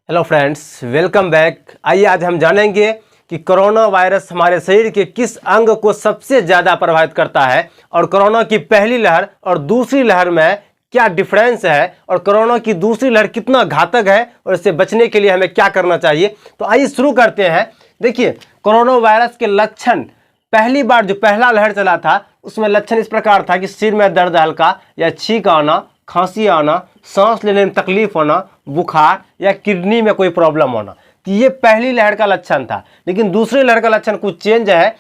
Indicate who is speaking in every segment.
Speaker 1: Hello friends, welcome back. आइए आज हम जानेंगे कि कोरोना वायरस हमारे शरीर के किस अंग को सबसे ज़्यादा प्रभावित करता है और कोरोना की पहली लहर और दूसरी लहर में क्या डिफरेंस है और कोरोना की दूसरी लहर कितना घातक है और इससे बचने के लिए हमें क्या करना चाहिए। तो आइए शुरू करते हैं। देखिए, कोरोना वायरस के लक्षण पहली बार जो पहला लहर चला था उसमें लक्षण इस प्रकार था कि सिर में दर्द हल्का या छींक आना, खांसी आना, सांस लेने में तकलीफ होना, बुखार या किडनी में कोई प्रॉब्लम होना। तो ये पहली लहर का लक्षण था। लेकिन दूसरी लहर का लक्षण कुछ चेंज है।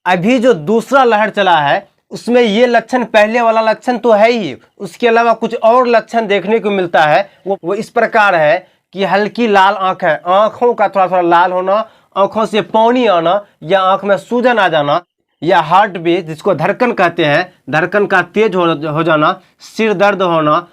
Speaker 1: अभी जो दूसरा लहर चला है उसमें ये लक्षण पहले वाला लक्षण तो है ही, उसके अलावा कुछ और लक्षण देखने को मिलता है। वो इस प्रकार है कि हल्की लाल आंखें, आंखों का थोड़ा थोड़ा लाल होना, आंखों से पानी आना या आंख में सूजन आ जाना, या हार्ट बीट जिसको धड़कन कहते हैं, धड़कन का तेज हो जाना, सिर दर्द होना,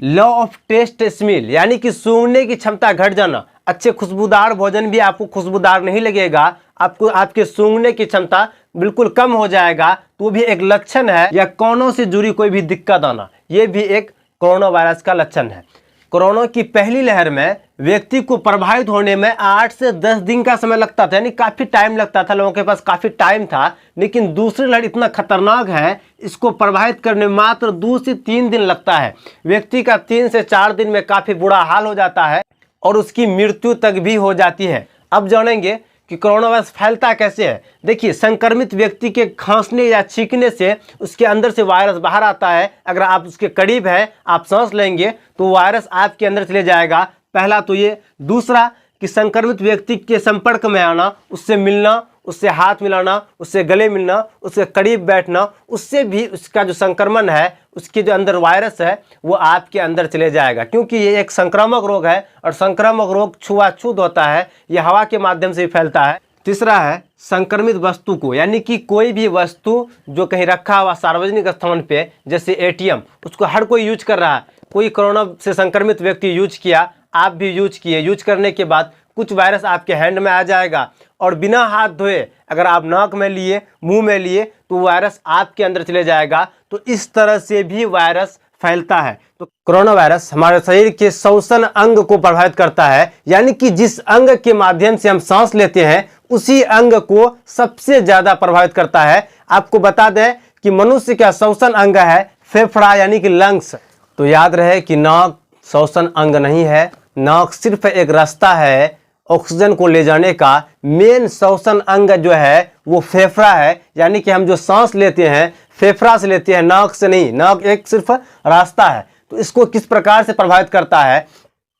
Speaker 1: लॉ ऑफ टेस्ट स्मेल यानी कि सूंघने की क्षमता घट जाना। अच्छे खुशबूदार भोजन भी आपको खुशबूदार नहीं लगेगा, आपको आपके सूंघने की क्षमता बिल्कुल कम हो जाएगा, तो वो भी एक लक्षण है। या कानों से जुड़ी कोई भी दिक्कत आना, ये भी एक कोरोना वायरस का लक्षण है। कोरोना की पहली लहर में व्यक्ति को प्रभावित होने में 8 से 10 दिन का समय लगता था, यानी काफ़ी टाइम लगता था, लोगों के पास काफ़ी टाइम था। लेकिन दूसरी लहर इतना खतरनाक है, इसको प्रभावित करने में मात्र 2 से 3 दिन लगता है। व्यक्ति का 3 से 4 दिन में काफ़ी बुरा हाल हो जाता है और उसकी मृत्यु तक भी हो जाती है। अब जानेंगे कि कोरोना वायरस फैलता कैसे है। देखिए, संक्रमित व्यक्ति के खांसने या छींकने से उसके अंदर से वायरस बाहर आता है। अगर आप उसके करीब हैं, आप सांस लेंगे तो वायरस आपके अंदर चले जाएगा। पहला तो ये। दूसरा कि संक्रमित व्यक्ति के संपर्क में आना, उससे मिलना, उससे हाथ मिलाना, उससे गले मिलना, उसके करीब बैठना, उससे भी उसका जो संक्रमण है, उसके जो अंदर वायरस है वो आपके अंदर चले जाएगा। क्योंकि ये एक संक्रामक रोग है और संक्रामक रोग छुआछूत होता है, ये हवा के माध्यम से फैलता है। तीसरा है संक्रमित वस्तु को, यानी कि कोई भी वस्तु जो कहीं रखा हुआ सार्वजनिक स्थान पे, जैसे एटीएम, उसको हर कोई यूज कर रहा है। कोई कोरोना से संक्रमित व्यक्ति यूज किया, आप भी यूज किए, यूज करने के बाद कुछ वायरस आपके हैंड में आ जाएगा और बिना हाथ धोए अगर आप नाक में लिए, मुंह में लिए, तो वायरस आपके अंदर चले जाएगा। तो इस तरह से भी वायरस फैलता है। तो कोरोना वायरस हमारे शरीर के श्वसन अंग को प्रभावित करता है, यानी कि जिस अंग के माध्यम से हम सांस लेते हैं उसी अंग को सबसे ज्यादा प्रभावित करता है। आपको बता दें कि मनुष्य का श्वसन अंग है फेफड़ा, यानी कि लंग्स। तो याद रहे कि नाक श्वसन अंग नहीं है, नाक सिर्फ एक रास्ता है ऑक्सीजन को ले जाने का। मेन श्वसन अंग जो है वो फेफड़ा है, यानी कि हम जो सांस लेते हैं फेफड़ा से लेते हैं, नाक से नहीं। नाक एक सिर्फ रास्ता है। तो इसको किस प्रकार से प्रभावित करता है,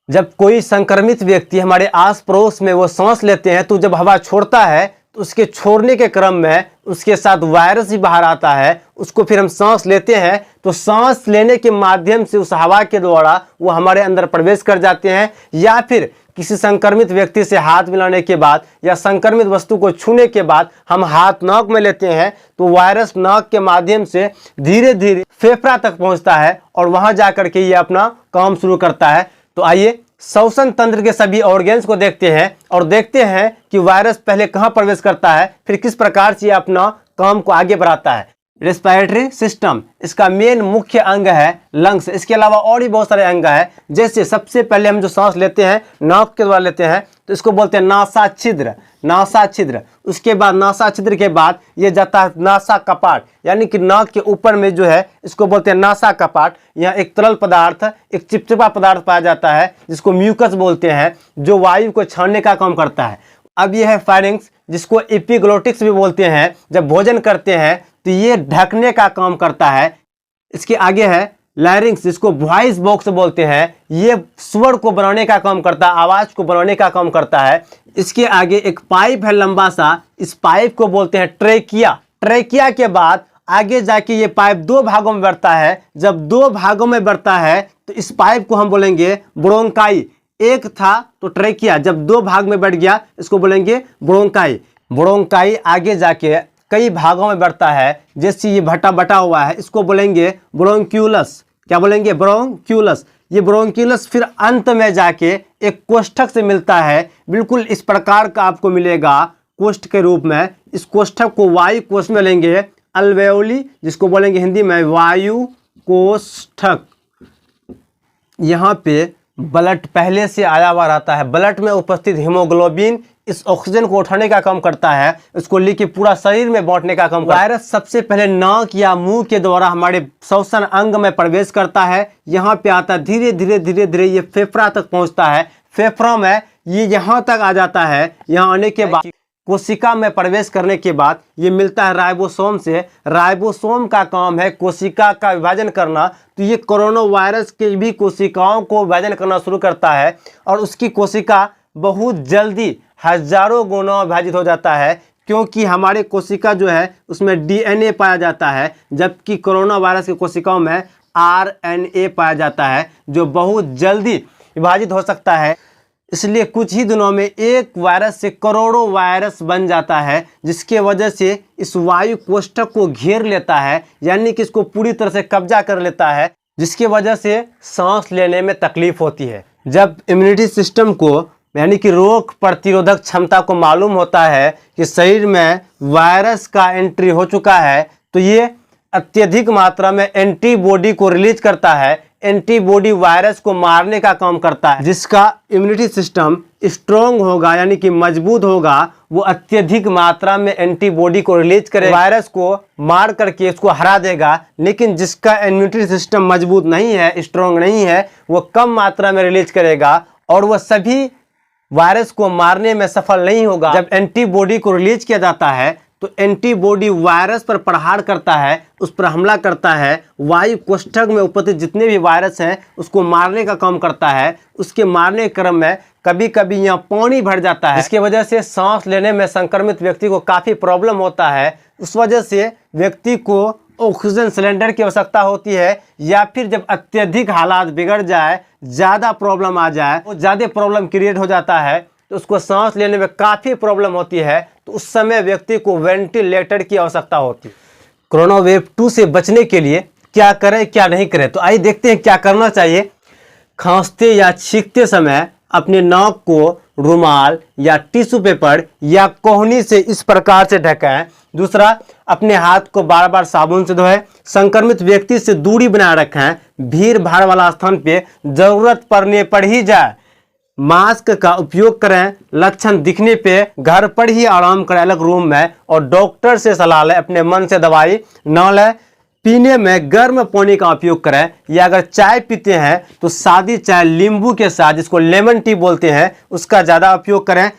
Speaker 1: जब कोई संक्रमित व्यक्ति हमारे आस पड़ोस में वो सांस लेते हैं तो जब हवा छोड़ता है तो उसके छोड़ने के क्रम में उसके साथ वायरस भी बाहर आता है, उसको फिर हम सांस लेते हैं तो सांस लेने के माध्यम से उस हवा के द्वारा वो हमारे अंदर प्रवेश कर जाते हैं। या फिर किसी संक्रमित व्यक्ति से हाथ मिलाने के बाद या संक्रमित वस्तु को छूने के बाद हम हाथ नाक में लेते हैं तो वायरस नाक के माध्यम से धीरे धीरे फेफड़ा तक पहुंचता है और वहां जाकर के ये अपना काम शुरू करता है। तो आइए श्वसन तंत्र के सभी ऑर्गेन्स को देखते हैं और देखते हैं कि वायरस पहले कहां प्रवेश करता है, फिर किस प्रकार से अपना काम को आगे बढ़ाता है। रेस्पिरेटरी सिस्टम इसका मेन मुख्य अंग है लंग्स। इसके अलावा और भी बहुत सारे अंग हैं। जैसे सबसे पहले हम जो सांस लेते हैं नाक के द्वारा लेते हैं तो इसको बोलते हैं नासा छिद्र, नासा छिद्र। उसके बाद नासा छिद्र के बाद ये जाता है नासा कपाट, यानी कि नाक के ऊपर में जो है इसको बोलते हैं नासा कपाट। यहाँ एक तरल पदार्थ, एक चिपचिपा पदार्थ पाया जाता है जिसको म्यूकस बोलते हैं, जो वायु को छानने का काम करता है। अब यह है फायरिंग्स, जिसको एपिग्लोटिक्स भी बोलते हैं। जब भोजन करते हैं तो ये ढकने का काम करता है। इसके आगे है लैरिंग्स, जिसको वॉइस बॉक्स बोलते हैं, ये स्वर को बनाने का काम करता है, आवाज को बनाने का काम करता है। इसके आगे एक पाइप है लंबा सा, इस पाइप को बोलते हैं ट्रेकिया। ट्रेकिया के बाद आगे जाके ये पाइप 2 भागों में बढ़ता है। जब 2 भागों में बढ़ता है तो इस पाइप को हम बोलेंगे ब्रोंकाई। एक था तो ट्रेकिया, जब 2 भाग में बढ़ गया इसको बोलेंगे ब्रोंकाई। ब्रोंकाई आगे जाके कई भागों में बढ़ता है, जैसे ये भटा बटा हुआ है इसको बोलेंगे ब्रोंक्यूलस। क्या बोलेंगे? ब्रोंक्यूलस। ये ब्रोंक्यूलस फिर अंत में जाके एक कोष्ठक से मिलता है, बिल्कुल इस प्रकार का आपको मिलेगा कोष्ठ के रूप में। इस कोष्ठक को वायु कोष में लेंगे, अल्वेओली, जिसको बोलेंगे हिंदी में वायु कोष्ठक। यहाँ पे ब्लड पहले से आया हुआ रहता है। ब्लड में उपस्थित हीमोग्लोबिन इस ऑक्सीजन को उठाने का काम करता है, इसको लेके पूरा शरीर में बांटने का काम करता है। वायरस सबसे पहले नाक या मुंह के द्वारा हमारे श्वसन अंग में प्रवेश करता है, यहाँ पे आता है, धीरे धीरे धीरे धीरे ये फेफड़ा तक पहुँचता है। फेफड़ा में ये यहाँ तक आ जाता है। यहाँ आने के बाद कोशिका में प्रवेश करने के बाद ये मिलता है राइबोसोम से। राइबोसोम का काम है कोशिका का विभाजन करना, तो ये कोरोना वायरस के भी कोशिकाओं को विभाजन करना शुरू करता है और उसकी कोशिका बहुत जल्दी हजारों गुना विभाजित हो जाता है, क्योंकि हमारे कोशिका जो है उसमें डीएनए पाया जाता है, जबकि कोरोना वायरस की कोशिकाओं में आरएनए पाया जाता है जो बहुत जल्दी विभाजित हो सकता है। इसलिए कुछ ही दिनों में एक वायरस से करोड़ों वायरस बन जाता है, जिसके वजह से इस वायु कोष्ठक को घेर लेता है, यानी कि इसको पूरी तरह से कब्जा कर लेता है, जिसकी वजह से सांस लेने में तकलीफ होती है। जब इम्यूनिटी सिस्टम को यानी कि रोग प्रतिरोधक क्षमता को मालूम होता है कि शरीर में वायरस का एंट्री हो चुका है, तो ये अत्यधिक मात्रा में एंटीबॉडी को रिलीज करता है। एंटीबॉडी वायरस को मारने का काम करता है। जिसका इम्यूनिटी सिस्टम स्ट्रॉन्ग होगा यानी कि मजबूत होगा, वो अत्यधिक मात्रा में एंटीबॉडी को रिलीज करे, वायरस को मार करके उसको हरा देगा। लेकिन जिसका इम्यूनिटी सिस्टम मजबूत नहीं है, स्ट्रॉन्ग नहीं है, वो कम मात्रा में रिलीज करेगा और वह सभी वायरस को मारने में सफल नहीं होगा। जब एंटीबॉडी को रिलीज किया जाता है तो एंटीबॉडी वायरस पर प्रहार करता है, उस पर हमला करता है, वायु कोष्ठक में उपस्थित जितने भी वायरस हैं उसको मारने का काम करता है। उसके मारने के क्रम में कभी कभी यहाँ पानी भर जाता है, जिसकी वजह से सांस लेने में संक्रमित व्यक्ति को काफ़ी प्रॉब्लम होता है। उस वजह से व्यक्ति को ऑक्सीजन सिलेंडर की आवश्यकता होती है, या फिर जब अत्यधिक हालात बिगड़ जाए, ज़्यादा प्रॉब्लम आ जाए, वो ज़्यादा प्रॉब्लम क्रिएट हो जाता है, तो उसको सांस लेने में काफ़ी प्रॉब्लम होती है, तो उस समय व्यक्ति को वेंटिलेटर की आवश्यकता होती है। कोरोना वेव 2 से बचने के लिए क्या करें क्या नहीं करें, तो आइए देखते हैं क्या करना चाहिए। खांसते या छींकते समय अपने नाक को रुमाल या टिश्यू पेपर या कोहनी से इस प्रकार से ढकें। दूसरा, अपने हाथ को बार बार साबुन से धोएं। संक्रमित व्यक्ति से दूरी बनाए रखें। भीड़ भाड़ वाला स्थान पे जरूरत पड़ने पर ही जाए। मास्क का उपयोग करें। लक्षण दिखने पे घर पर ही आराम करें अलग रूम में, और डॉक्टर से सलाह लें। अपने मन से दवाई न लें। पीने में गर्म पानी का उपयोग करें, या अगर चाय पीते हैं तो सादी चाय नींबू के साथ, जिसको लेमन टी बोलते हैं, उसका ज़्यादा उपयोग करें।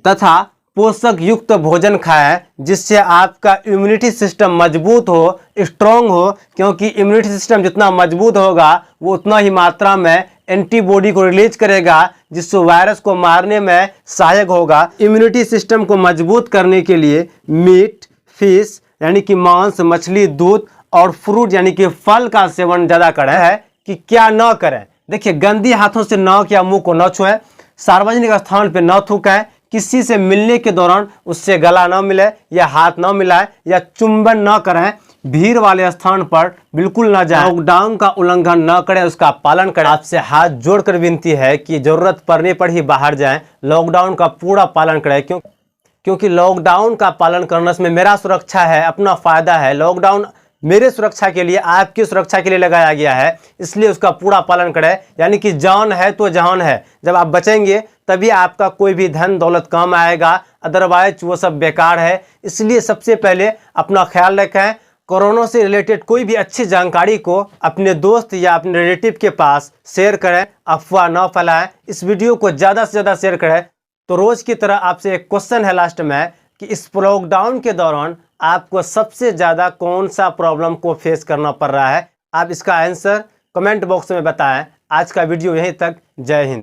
Speaker 1: तथा पोषक युक्त भोजन खाएं, जिससे आपका इम्यूनिटी सिस्टम मजबूत हो, स्ट्रॉन्ग हो, क्योंकि इम्यूनिटी सिस्टम जितना मजबूत होगा वो उतना ही मात्रा में एंटीबॉडी को रिलीज करेगा, जिससे वायरस को मारने में सहायक होगा। इम्यूनिटी सिस्टम को मजबूत करने के लिए मीट, फिश यानी कि मांस, मछली, दूध और फ्रूट यानी कि फल का सेवन ज़्यादा करें। है कि क्या न करें, देखिए, गंदी हाथों से नाक या मुंह को न छुएं। सार्वजनिक स्थान पर न थूकें। किसी से मिलने के दौरान उससे गला न मिले या हाथ न मिलाएं या चुंबन न करें। भीड़ वाले स्थान पर बिल्कुल न जाएं। लॉकडाउन का उल्लंघन न करें, उसका पालन करें। आपसे हाथ जोड़कर विनती है कि जरूरत पड़ने पर ही बाहर जाएं। लॉकडाउन का पूरा पालन करें, क्योंकि लॉकडाउन का पालन करने में मेरा सुरक्षा है, अपना फायदा है। लॉकडाउन मेरे सुरक्षा के लिए, आपकी सुरक्षा के लिए लगाया गया है, इसलिए उसका पूरा पालन करें। यानी कि जान है तो जहान है। जब आप बचेंगे तभी आपका कोई भी धन दौलत काम आएगा, अदरवाइज वो सब बेकार है। इसलिए सबसे पहले अपना ख्याल रखें। कोरोना से रिलेटेड कोई भी अच्छी जानकारी को अपने दोस्त या अपने रिलेटिव के पास शेयर करें, अफवाह न फैलाएं। इस वीडियो को ज़्यादा से ज़्यादा शेयर करें। तो रोज़ की तरह आपसे एक क्वेश्चन है लास्ट में कि इस लॉकडाउन के दौरान आपको सबसे ज़्यादा कौन सा प्रॉब्लम को फेस करना पड़ रहा है। आप इसका आंसर कमेंट बॉक्स में बताएं। आज का वीडियो यहीं तक। जय हिंद।